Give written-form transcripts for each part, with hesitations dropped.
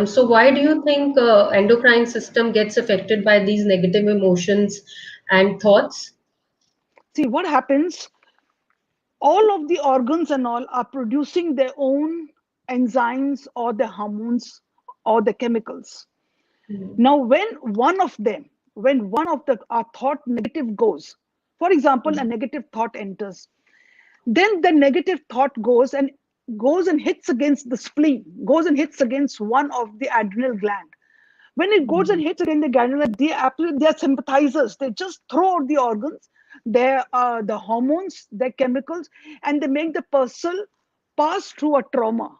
So why do you think endocrine system gets affected by these negative emotions and thoughts? See what happens, all of the organs and all are producing their own enzymes or the hormones or the chemicals. Mm. Now, when one of the our thought negative goes, for example, a negative thought enters, then the negative thought goes and hits against the spleen, goes and hits against one of the adrenal gland. When it goes and Mm. hits against the adrenal, they are sympathizers. They just throw out the organs, the hormones, their chemicals, and they make the person pass through a trauma,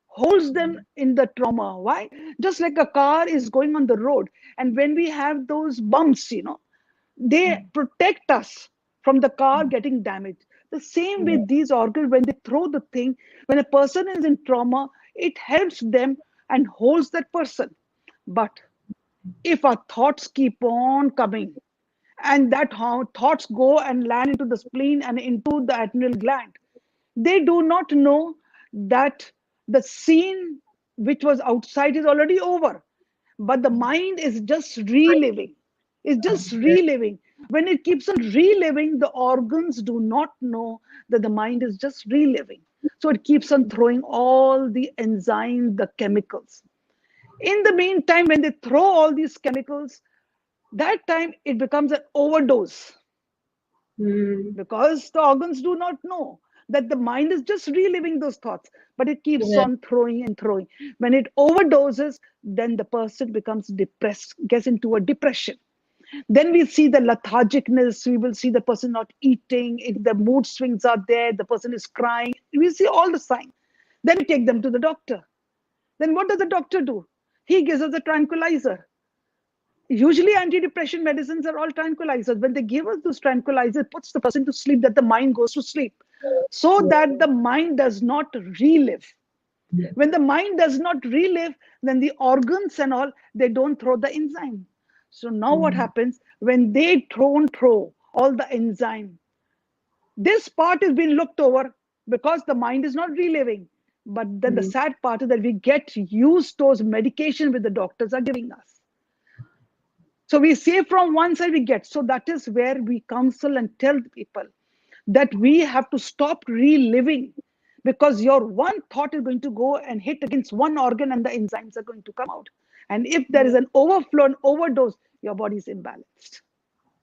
holds them in the trauma. Why? Just like a car is going on the road, and when we have those bumps, they protect us from the car getting damaged. The same Yeah. with these organs, when they throw the thing, when a person is in trauma, it helps them and holds that person. But if our thoughts keep on coming, and that how thoughts go and land into the spleen and into the adrenal gland, they do not know that the scene which was outside is already over, but the mind is just reliving. It's just reliving. When it keeps on reliving, the organs do not know that the mind is just reliving. So it keeps on throwing all the enzymes, the chemicals. In the meantime, when they throw all these chemicals, that time it becomes an overdose, Mm. because the organs do not know that the mind is just reliving those thoughts, but it keeps Yeah. on throwing and throwing. When it overdoses, then the person becomes depressed, gets into a depression. Then we see the lethargicness, we will see the person not eating, if the mood swings are there, the person is crying, we see all the signs. Then we take them to the doctor. Then what does the doctor do? He gives us a tranquilizer. Usually antidepressant medicines are all tranquilizers. When they give us those tranquilizers, it puts the person to sleep, that the mind goes to sleep, so that the mind does not relive. When the mind does not relive, then the organs and all, they don't throw the enzyme. So now what Mm. happens, when they throw all the enzyme, this part is being looked over because the mind is not reliving. But then the Mm. sad part is that we get used those medication which the doctors are giving us. So we say from one side we get. So that is where we counsel and tell people that we have to stop reliving, because your one thought is going to go and hit against one organ and the enzymes are going to come out. And if there is an overflow and overdose, your body is imbalanced.